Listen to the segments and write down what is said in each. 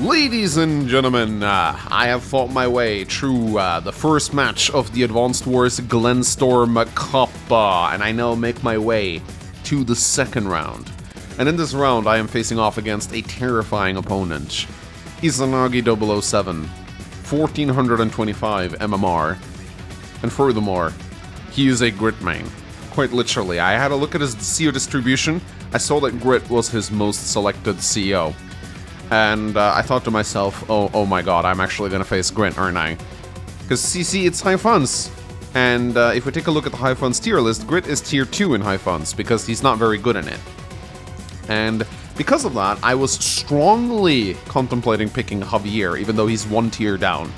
Ladies and gentlemen, I have fought my way through the first match of the Advanced Wars Glenstorm Cup, and I now make my way to the second round. And in this round, I am facing off against a terrifying opponent. Izanagi 007, 1425 MMR, and furthermore, he is a Grit main. Quite literally, I had a look at his CO distribution. I saw that Grit was his most selected CO. And I thought to myself, oh my god, I'm actually gonna face Grit, aren't I? Because CC, it's high funds. And if we take a look at the high funds tier list, Grit is tier 2 in high funds, because he's not very good in it. And because of that, I was strongly contemplating picking Javier, even though he's one tier down.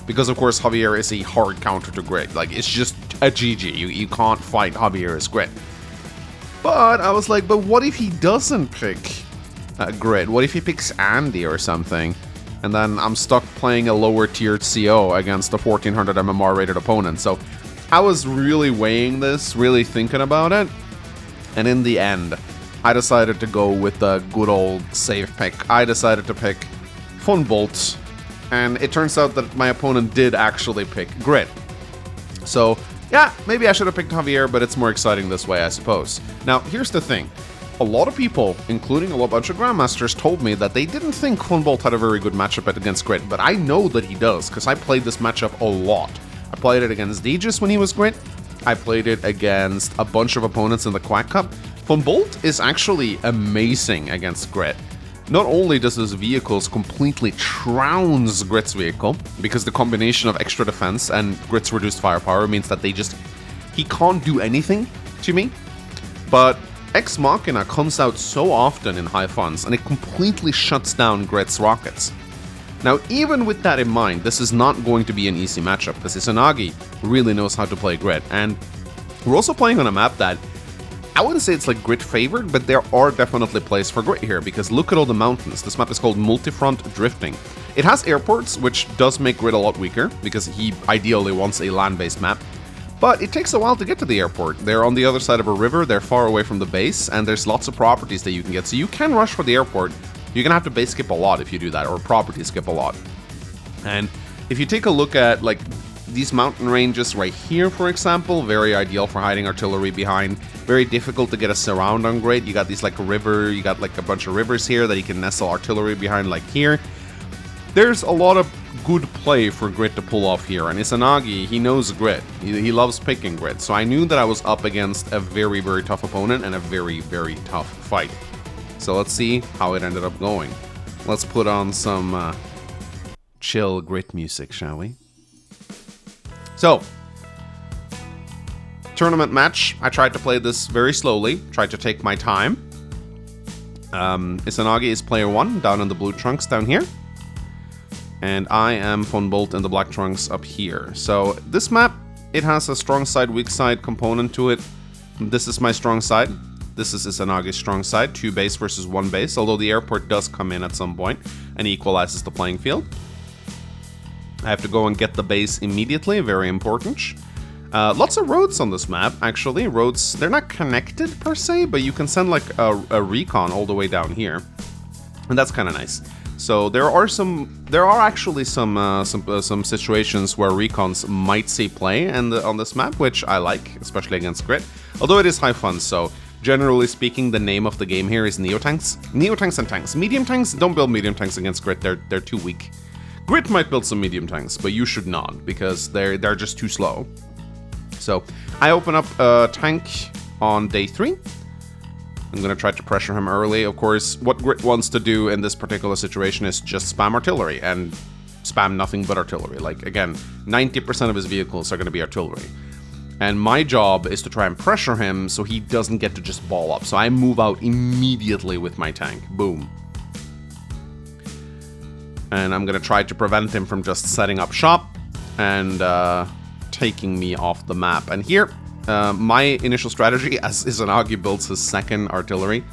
Because of course, Javier is a hard counter to Grit. Like, it's just a GG. You can't fight Javier as Grit. But I was like, but what if he doesn't pick Grit? What if he picks Andy or something? And then I'm stuck playing a lower tiered CO against a 1400 MMR rated opponent. So I was really weighing this, really thinking about it. And in the end, I decided to go with the good old safe pick. I decided to pick Funbolt. And it turns out that my opponent did actually pick Grit. So yeah, maybe I should have picked Javier, but it's more exciting this way, I suppose. Now, here's the thing. A lot of people, including a bunch of Grandmasters, told me that they didn't think Funbolt had a very good matchup against Grit, but I know that he does, because I played this matchup a lot. I played it against Aegis when he was Grit. I played it against a bunch of opponents in the Quack Cup. Funbolt is actually amazing against Grit. Not only does his vehicles completely trounce Grit's vehicle, because the combination of extra defense and Grit's reduced firepower means that he can't do anything to me, but Ex Machina comes out so often in high funds, and it completely shuts down Grit's rockets. Now, even with that in mind, this is not going to be an easy matchup, because Izanagi really knows how to play Grit, and we're also playing on a map that, I wouldn't say it's like Grit favored, but there are definitely plays for Grit here, because look at all the mountains. This map is called Multifront Drifting. It has airports, which does make Grit a lot weaker, because he ideally wants a land-based map. But it takes a while to get to the airport. They're on the other side of a river, they're far away from the base, and there's lots of properties that you can get. So you can rush for the airport. You're gonna have to base skip a lot if you do that, or property skip a lot. And if you take a look at, like, these mountain ranges right here, for example, very ideal for hiding artillery behind. Very difficult to get a surround on Grit. You got these, like, you got, like, a bunch of rivers here that you can nestle artillery behind, like here. There's a lot of good play for Grit to pull off here, and Izanagi, he knows Grit. He loves picking Grit, so I knew that I was up against a very, very tough opponent and a very, very tough fight. So let's see how it ended up going. Let's put on some chill Grit music, shall we? So, tournament match. I tried to play this very slowly, tried to take my time. Izanagi is player 1, down in the blue trunks down here. And I am Funbolt in the black trunks up here. So this map, it has a strong side, weak side component to it. This is my strong side. This is Izanagi's strong side, 2 base versus 1 base, although the airport does come in at some point and equalizes the playing field. I have to go and get the base immediately, very important. Lots of roads on this map, actually. Roads, they're not connected per se, but you can send like a recon all the way down here. And that's kind of nice. So there are actually some situations where recons might see play on this map, which I like, especially against Grit. Although it is high fun, so generally speaking, the name of the game here is Neo-Tanks. Neo-Tanks and tanks. Medium tanks, don't build medium tanks against Grit, they're too weak. Grit might build some medium tanks, but you should not, because they're just too slow. So I open up a tank on day 3. I'm going to try to pressure him early. Of course, what Grit wants to do in this particular situation is just spam artillery and spam nothing but artillery. Like, again, 90% of his vehicles are going to be artillery. And my job is to try and pressure him so he doesn't get to just ball up. So I move out immediately with my tank. Boom. And I'm going to try to prevent him from just setting up shop and taking me off the map. And here, my initial strategy, as Izanagi builds his second artillery,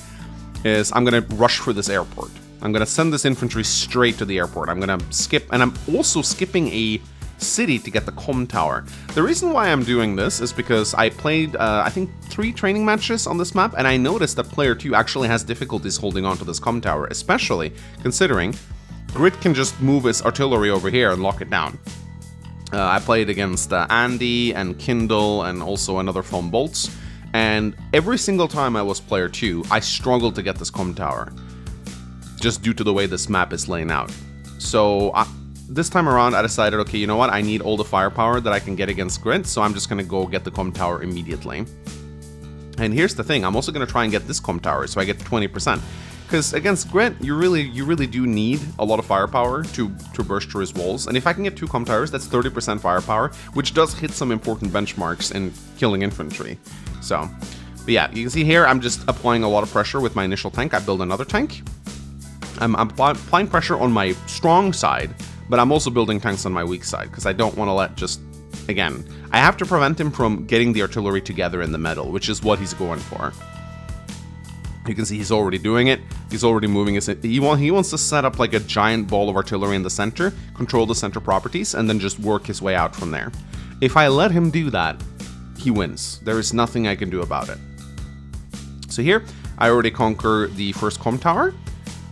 is I'm going to rush for this airport. I'm going to send this infantry straight to the airport. I'm going to skip, and I'm also skipping a city to get the comm tower. The reason why I'm doing this is because I played, I think, 3 training matches on this map, and I noticed that player 2 actually has difficulties holding on to this comm tower, especially considering Grit can just move his artillery over here and lock it down. I played against Andy and Kindle and also another Foam Bolts, and every single time I was player 2, I struggled to get this comm tower, just due to the way this map is laying out. So this time around, I decided, okay, you know what, I need all the firepower that I can get against Grit, so I'm just going to go get the comm tower immediately. And here's the thing, I'm also going to try and get this comm tower, so I get 20%. Because against Grit, you really do need a lot of firepower to burst through his walls. And if I can get 2 comm towers, that's 30% firepower, which does hit some important benchmarks in killing infantry. So, but yeah, you can see here, I'm just applying a lot of pressure with my initial tank. I build another tank. I'm applying pressure on my strong side, but I'm also building tanks on my weak side, because I don't want to let just... Again, I have to prevent him from getting the artillery together in the middle, which is what he's going for. You can see he's already doing it. He's already moving his... He wants to set up like a giant ball of artillery in the center, control the center properties, and then just work his way out from there. If I let him do that, he wins. There is nothing I can do about it. So here, I already conquer the first comm tower.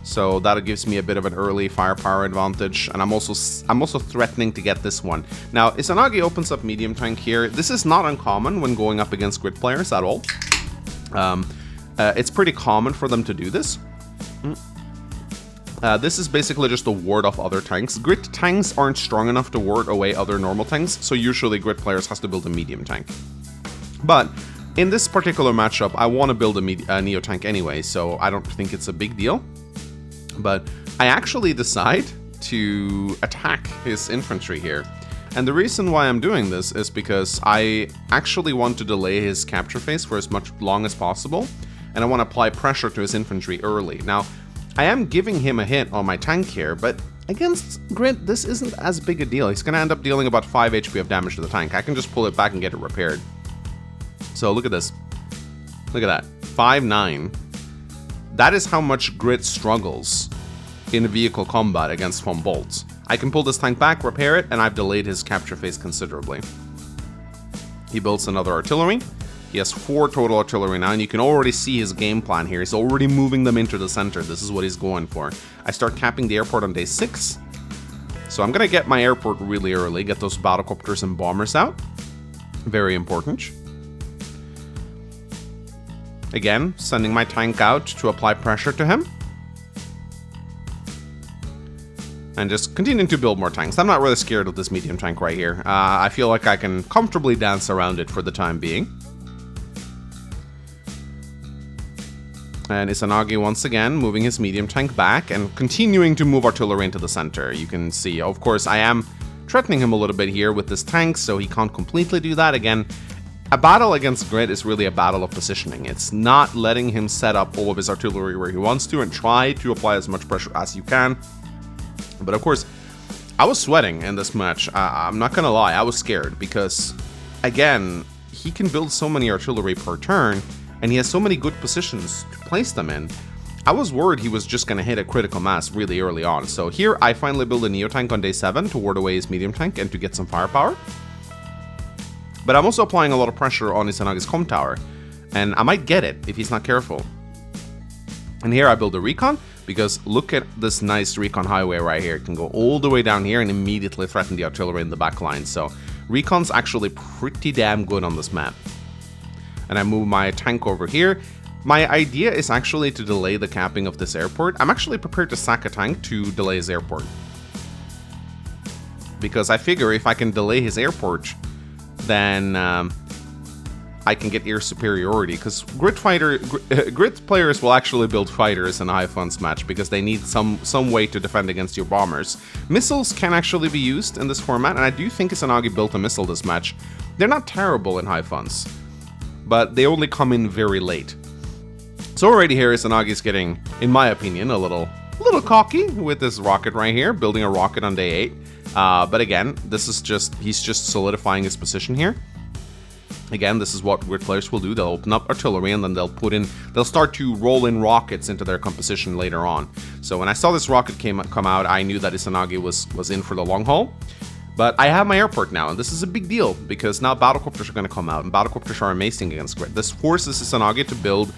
So that gives me a bit of an early firepower advantage, and I'm also threatening to get this one. Now, Izanagi opens up medium tank here. This is not uncommon when going up against Grit players at all. It's pretty common for them to do this. This is basically just to ward off other tanks. Grit tanks aren't strong enough to ward away other normal tanks, so usually Grit players has to build a medium tank. But in this particular matchup, I want to build a Neo tank anyway, so I don't think it's a big deal. But I actually decide to attack his infantry here. And the reason why I'm doing this is because I actually want to delay his capture phase for as long as possible. And I want to apply pressure to his infantry early. Now, I am giving him a hit on my tank here, but against Grit, this isn't as big a deal. He's going to end up dealing about 5 HP of damage to the tank. I can just pull it back and get it repaired. So look at this. Look at that. 5-9. That is how much Grit struggles in vehicle combat against Foam Bolts. I can pull this tank back, repair it, and I've delayed his capture phase considerably. He builds another artillery. He has 4 total artillery now, and you can already see his game plan here. He's already moving them into the center. This is what he's going for. I start capping the airport on day 6. So I'm going to get my airport really early, get those battlecopters and bombers out. Very important. Again, sending my tank out to apply pressure to him. And just continuing to build more tanks. I'm not really scared of this medium tank right here. I feel like I can comfortably dance around it for the time being. And Izanagi once again moving his medium tank back and continuing to move artillery into the center. You can see, of course, I am threatening him a little bit here with this tank, so he can't completely do that. Again, a battle against Grit is really a battle of positioning. It's not letting him set up all of his artillery where he wants to and try to apply as much pressure as you can. But of course, I was sweating in this match. I'm not gonna lie, I was scared because, again, he can build so many artillery per turn, and he has so many good positions to place them in. I was worried he was just going to hit a critical mass really early on. So here, I finally build a Neo tank on day 7 to ward away his medium tank and to get some firepower. But I'm also applying a lot of pressure on Izanagi's comm tower, and I might get it if he's not careful. And here I build a recon, because look at this nice recon highway right here. It can go all the way down here and immediately threaten the artillery in the back line. So recon's actually pretty damn good on this map. And I move my tank over here. My idea is actually to delay the capping of this airport. I'm actually prepared to sack a tank to delay his airport. Because I figure if I can delay his airport, then I can get air superiority. Because Grit players will actually build fighters in a high funds match because they need some way to defend against your bombers. Missiles can actually be used in this format, and I do think Izanagi built a missile this match. They're not terrible in high funds, but they only come in very late. So already here, Izanagi's getting, in my opinion, a little cocky with this rocket right here, building a rocket on day 8. But again, this is he's just solidifying his position here. Again, this is what Grit players will do. They'll open up artillery and then they'll start to roll in rockets into their composition later on. So when I saw this rocket come out, I knew that Izanagi was in for the long haul. But I have my airport now, and this is a big deal, because now battlecopters are going to come out, and battlecopters are amazing against Grit. This forces Izanagi to build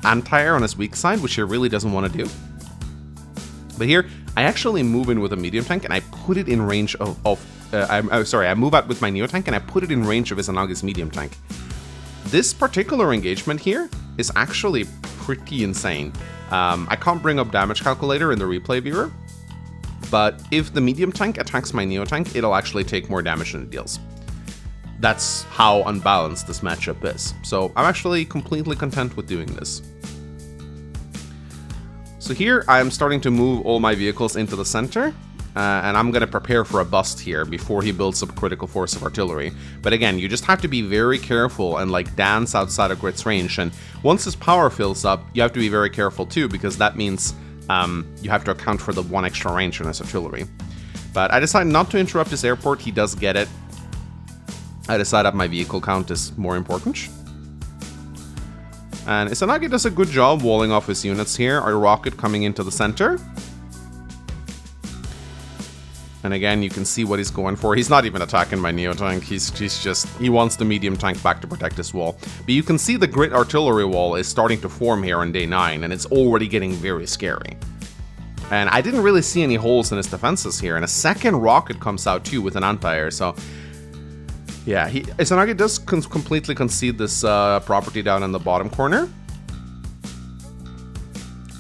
anti-air on his weak side, which he really doesn't want to do. But here, I actually move in with a medium tank and I put it in range I move out with my Neo tank and I put it in range of Izanagi's medium tank. This particular engagement here is actually pretty insane. I can't bring up damage calculator in the replay viewer, but if the medium tank attacks my Neo tank, it'll actually take more damage than it deals. That's how unbalanced this matchup is. So I'm actually completely content with doing this. So here I'm starting to move all my vehicles into the center, and I'm going to prepare for a bust here before he builds up critical force of artillery. But again, you just have to be very careful and like dance outside of Grit's range, and once his power fills up, you have to be very careful too, because that means you have to account for the 1 extra range on his artillery. But I decided not to interrupt his airport. He does get it. I decided my vehicle count is more important. And Izanagi does a good job walling off his units here. Our rocket coming into the center. And again, you can see what he's going for. He's not even attacking my Neo tank. He wants the medium tank back to protect his wall. But you can see the Grit artillery wall is starting to form here on day 9, and it's already getting very scary. And I didn't really see any holes in his defenses here. And a second rocket comes out too with an anti-air, so yeah, Izanagi does completely concede this property down in the bottom corner.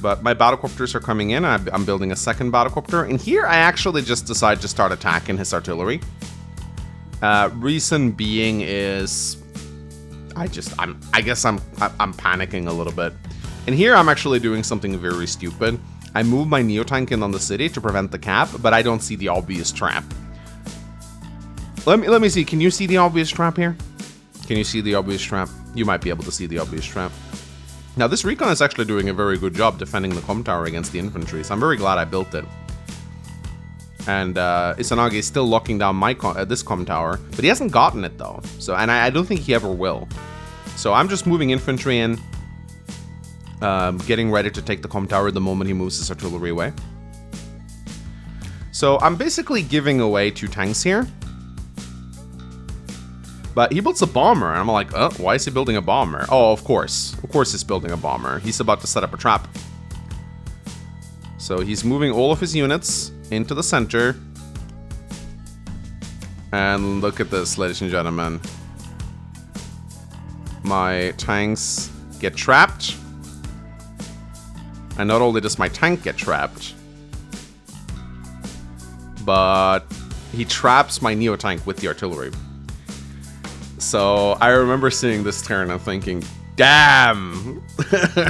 But my battlecopters are coming in. I'm building a second battlecopter. And here I actually just decide to start attacking his artillery. Reason being is I guess I'm panicking a little bit. And here I'm actually doing something very stupid. I move my Neo tank in on the city to prevent the cap, but I don't see the obvious trap. Let me see. Can you see the obvious trap here? Can you see the obvious trap? You might be able to see the obvious trap. Now, this recon is actually doing a very good job defending the comm tower against the infantry, so I'm very glad I built it. And Izanagi is still locking down this comm tower, but he hasn't gotten it though. So, and I don't think he ever will. So I'm just moving infantry in, getting ready to take the comm tower the moment he moves his artillery away. So I'm basically giving away 2 tanks here. But he builds a bomber, and I'm like, why is he building a bomber? Oh, of course. Of course he's building a bomber. He's about to set up a trap. So he's moving all of his units into the center. And look at this, ladies and gentlemen. My tanks get trapped. And not only does my tank get trapped, but he traps my Neo tank with the artillery. So I remember seeing this turn and thinking, damn,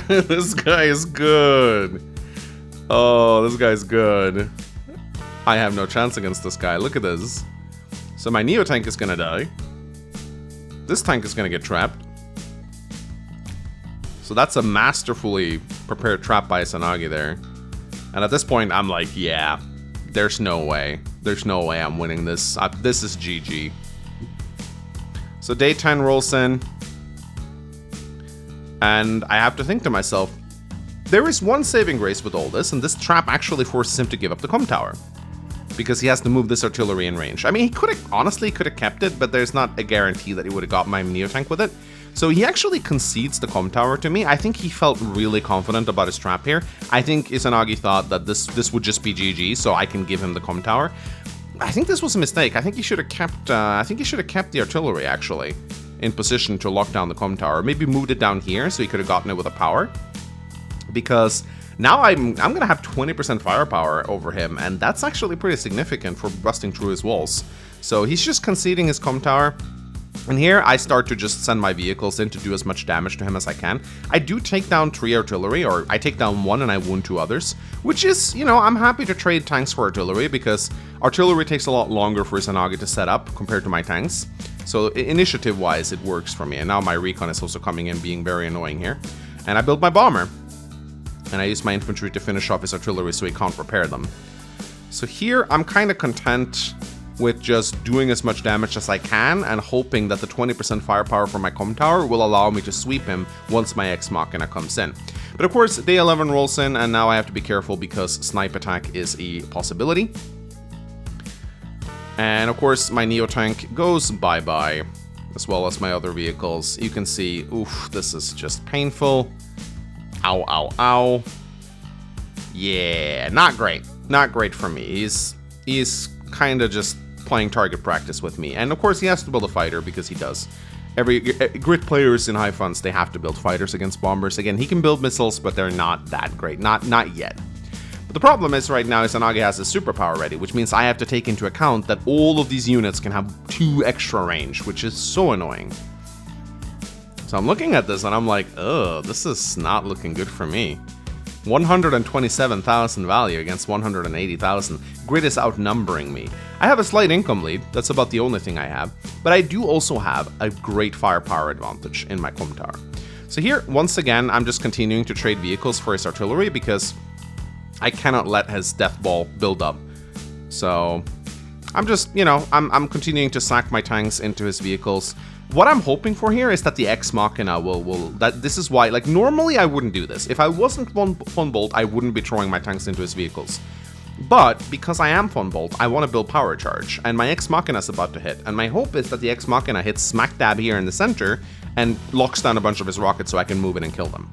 this guy is good. Oh, this guy's good. I have no chance against this guy. Look at this. So my Neo tank is gonna die. This tank is gonna get trapped. So that's a masterfully prepared trap by Izanagi there. And at this point, I'm like, yeah, there's no way. There's no way I'm winning this. This is GG. So day 10 rolls in, and I have to think to myself, there is one saving grace with all this, and this trap actually forces him to give up the comm tower, because he has to move this artillery in range. I mean, he could have, honestly, could have kept it, but there's not a guarantee that he would have got my Neo tank with it. So he actually concedes the comm tower to me. I think he felt really confident about his trap here. I think Izanagi thought that this would just be GG, so I can give him the comm tower. I think this was a mistake. I think he should have kept. The artillery actually in position to lock down the comm tower. Maybe moved it down here so he could have gotten it with a power. Because now I'm gonna have 20% firepower over him, and that's actually pretty significant for busting through his walls. So he's just conceding his comm tower. And here I start to just send my vehicles in to do as much damage to him as I can. I do take down 3 artillery, or I take down 1 and I wound 2 others, which is, you know, I'm happy to trade tanks for artillery because artillery takes a lot longer for Izanagi to set up compared to my tanks. So initiative-wise, it works for me. And now my recon is also coming in being very annoying here. And I build my bomber. And I use my infantry to finish off his artillery so he can't repair them. So here I'm kind of content with just doing as much damage as I can and hoping that the 20% firepower from my comm tower will allow me to sweep him once my Ex Machina comes in. But of course, day 11 rolls in, and now I have to be careful because snipe attack is a possibility. And of course, my Neo tank goes bye-bye, as well as my other vehicles. You can see, oof, this is just painful. Ow, ow, ow. Yeah, not great. Not great for me. He's kind of just playing target practice with me. And of course he has to build a fighter because he does. Great players in high funds, they have to build fighters against bombers. Again, he can build missiles, but they're not that great. Not yet. But the problem is right now Izanagi has his superpower ready, which means I have to take into account that all of these units can have 2 extra range, which is so annoying. So I'm looking at this and I'm like, ugh, this is not looking good for me. 127,000 value against 180,000. Grid is outnumbering me. I have a slight income lead, that's about the only thing I have, but I do also have a great firepower advantage in my com tower. So here, once again, I'm just continuing to trade vehicles for his artillery because I cannot let his death ball build up. So I'm just, you know, I'm continuing to sack my tanks into his vehicles. What I'm hoping for here is that the Ex Machina this is why, like, normally I wouldn't do this. If I wasn't Von Bolt, I wouldn't be throwing my tanks into his vehicles. But, because I am Von Bolt, I want to build Power Charge, and my Ex Machina is about to hit, and my hope is that the Ex Machina hits smack dab here in the center, and locks down a bunch of his rockets so I can move in and kill them.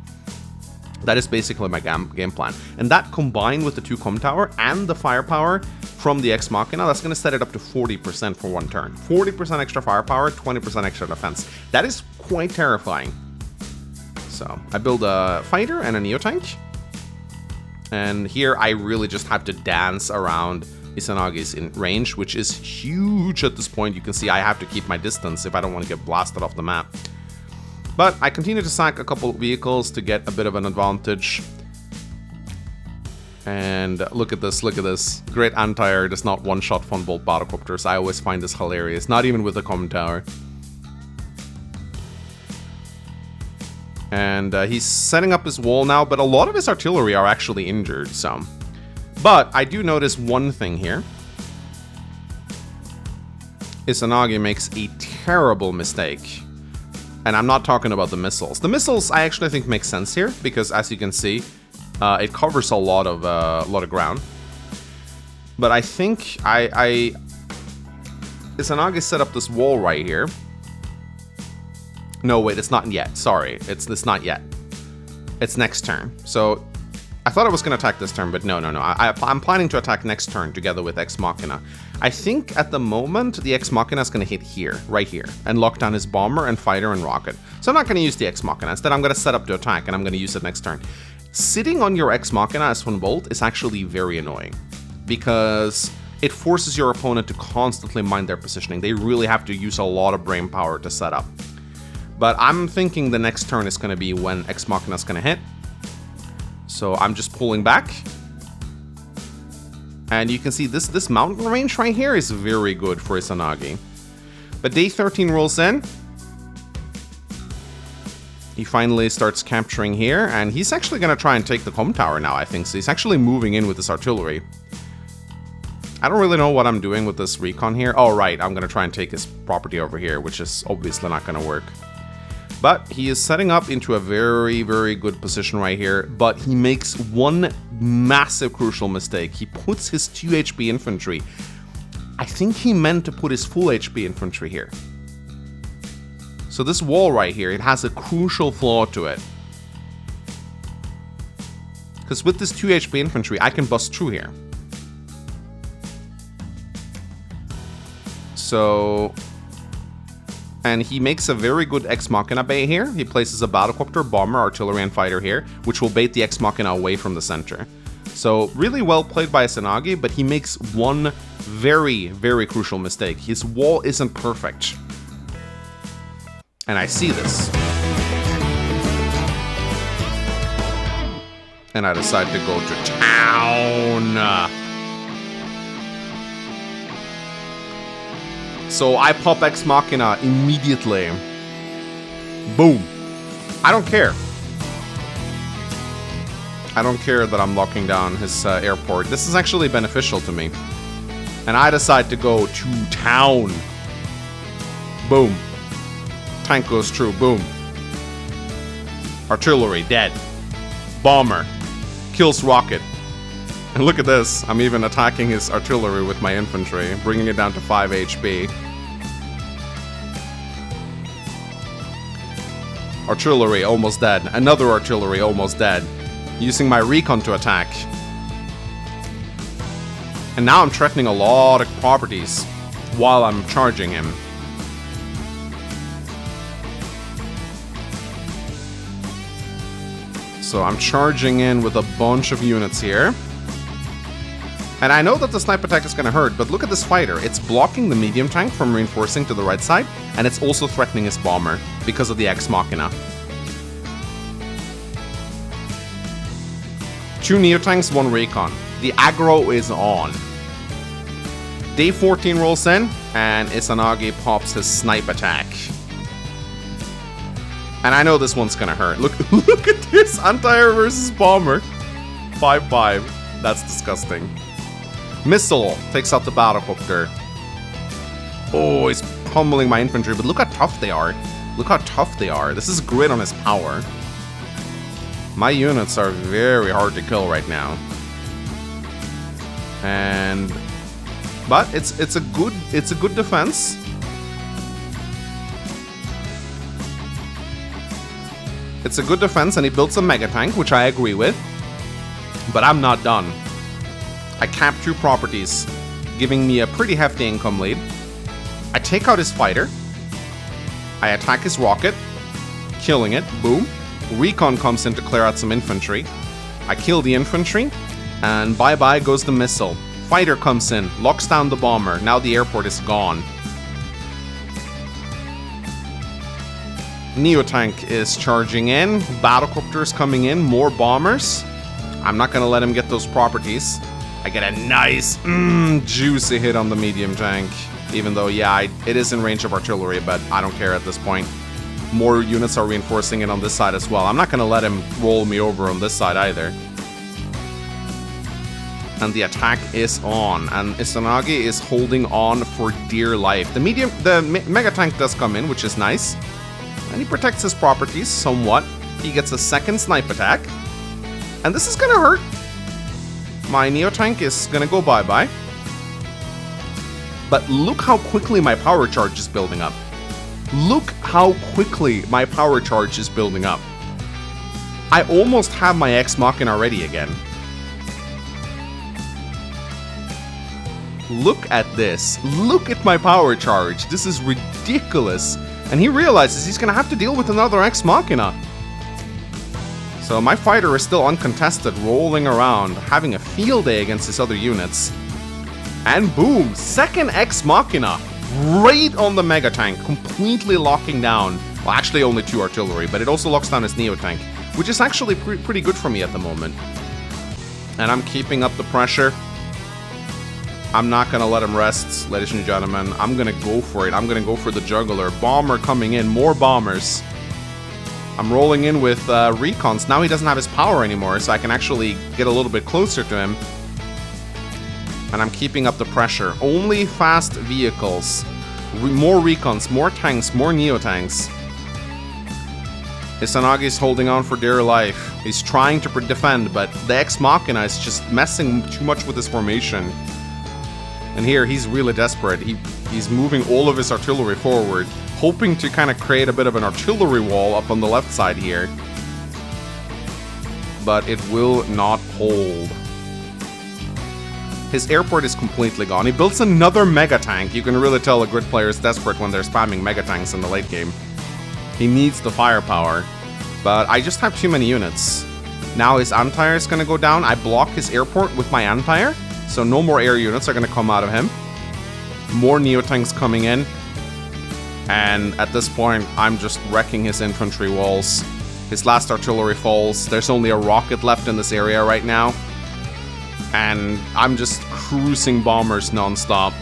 That is basically my game plan. And that combined with the 2 com tower and the firepower from the Ex Machina, that's going to set it up to 40% for 1 turn. 40% extra firepower, 20% extra defense. That is quite terrifying. So I build a fighter and a neo-tank. And here I really just have to dance around Izanagi's in range, which is huge at this point. You can see I have to keep my distance if I don't want to get blasted off the map. But I continue to sack a couple vehicles to get a bit of an advantage. And look at this, look at this. Great anti-air does not one-shot Von Bolt battlecopters. I always find this hilarious, not even with the comm tower. And he's setting up his wall now, but a lot of his artillery are actually injured, so. But I do notice one thing here. Izanagi makes a terrible mistake. And I'm not talking about the missiles. The missiles I actually think make sense here, because as you can see, it covers a lot of ground. But I think Izanagi set up this wall right here. No, wait, it's not yet. Sorry, it's not yet. It's next turn. So I thought I was going to attack this turn, but no. I'm planning to attack next turn together with Ex Machina. I think at the moment the Ex Machina is going to hit here, right here, and lock down his bomber and fighter and rocket. So I'm not going to use the Ex Machina. Instead, I'm going to set up to attack, and I'm going to use it next turn. Sitting on your Ex Machina as Von Bolt is actually very annoying, because it forces your opponent to constantly mind their positioning. They really have to use a lot of brain power to set up. But I'm thinking the next turn is going to be when Ex Machina is going to hit. So I'm just pulling back. And you can see this mountain range right here is very good for Izanagi. But day 13 rolls in. He finally starts capturing here, and he's actually going to try and take the comm tower now, I think. So he's actually moving in with his artillery. I don't really know what I'm doing with this recon here. Oh, right, I'm going to try and take his property over here, which is obviously not going to work. But he is setting up into a very, very good position right here. But he makes one massive crucial mistake. He puts his 2 HP infantry. I think he meant to put his full HP infantry here. So this wall right here, it has a crucial flaw to it. Because with this 2 HP infantry, I can bust through here. So... And he makes a very good Ex Machina bait here. He places a battlecopter, bomber, artillery, and fighter here, which will bait the Ex Machina away from the center. So really well played by Izanagi, but he makes one very, very crucial mistake. His wall isn't perfect. And I see this. And I decide to go to town. So I pop Ex Machina immediately. Boom. I don't care. I don't care that I'm locking down his airport. This is actually beneficial to me. And I decide to go to town. Boom. Tank goes through. Boom. Artillery, dead. Bomber. Kills rocket. And look at this. I'm even attacking his artillery with my infantry, bringing it down to 5 HP. Artillery almost dead. Another artillery almost dead. Using my recon to attack. And now I'm threatening a lot of properties while I'm charging him. So I'm charging in with a bunch of units here. And I know that the sniper attack is going to hurt, but look at this fighter. It's blocking the medium tank from reinforcing to the right side, and it's also threatening his bomber because of the Ex Machina. 2 Neotanks, 1 Recon. The aggro is on. Day 14 rolls in, and Izanagi pops his snipe attack. And I know this one's gonna hurt. Look at this! Anti-air versus bomber. 5-5. That's disgusting. Missile takes out the battlecopter. Oh, he's pummeling my infantry, but look how tough they are. Look how tough they are. This is grid on his power. My units are very hard to kill right now. But it's a good defense. It's a good defense, and he builds a mega tank, which I agree with. But I'm not done. I cap 2 properties, giving me a pretty hefty income lead. I take out his fighter. I attack his rocket, killing it. Boom. Recon comes in to clear out some infantry. I kill the infantry, and bye-bye goes the missile. Fighter comes in, locks down the bomber. Now the airport is gone. Neotank is charging in. Battlecopters coming in. More bombers. I'm not gonna let him get those properties. I get a nice, juicy hit on the medium tank. Even though, yeah, it is in range of artillery, but I don't care at this point. More units are reinforcing it on this side as well. I'm not gonna let him roll me over on this side either. And the attack is on, and Izanagi is holding on for dear life. The mega tank does come in, which is nice. And he protects his properties somewhat. He gets a second snipe attack. And this is gonna hurt. My Neotank is gonna go bye-bye. But look how quickly my power charge is building up. Look how quickly my power charge is building up. I almost have my Ex Machina ready again. Look at this. Look at my power charge. This is ridiculous. And he realizes he's gonna have to deal with another Ex Machina. So my fighter is still uncontested, rolling around, having a field day against his other units. And boom, second Ex Machina, right on the mega tank, completely locking down. Well, actually only 2 artillery, but it also locks down his Neotank, which is actually pretty good for me at the moment. And I'm keeping up the pressure. I'm not gonna let him rest, ladies and gentlemen. I'm gonna go for it. I'm gonna go for the juggler. Bomber coming in, more bombers. I'm rolling in with recons. Now he doesn't have his power anymore, so I can actually get a little bit closer to him. And I'm keeping up the pressure. Only fast vehicles. More recons, more tanks, more Neotanks. Izanagi's holding on for dear life. He's trying to defend, but the Ex Machina is just messing too much with his formation. And here, he's really desperate. He's moving all of his artillery forward, hoping to kind of create a bit of an artillery wall up on the left side here. But it will not hold. His airport is completely gone. He builds another mega tank. You can really tell a grid player is desperate when they're spamming mega tanks in the late game. He needs the firepower. But I just have too many units. Now his anti-air is going to go down. I block his airport with my anti-air. So no more air units are going to come out of him. More Neotanks coming in. And at this point, I'm just wrecking his infantry walls. His last artillery falls. There's only a rocket left in this area right now. And I'm just cruising bombers non-stop.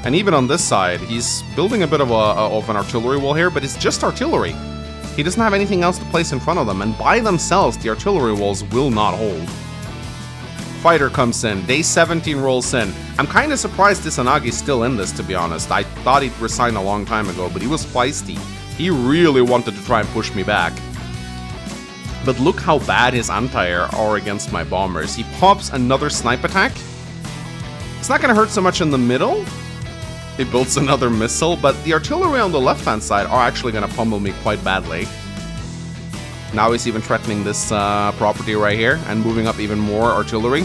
And even on this side, he's building a bit of an artillery wall here, but it's just artillery. He doesn't have anything else to place in front of them, and by themselves, the artillery walls will not hold. Fighter comes in. Day 17 rolls in. I'm kind of surprised Izanagi's still in this, to be honest. I thought he'd resigned a long time ago, but he was feisty. He really wanted to try and push me back. But look how bad his anti-air are against my bombers. He pops another snipe attack. It's not going to hurt so much in the middle. He builds another missile, but the artillery on the left-hand side are actually going to pummel me quite badly. Now he's even threatening this property right here and moving up even more artillery.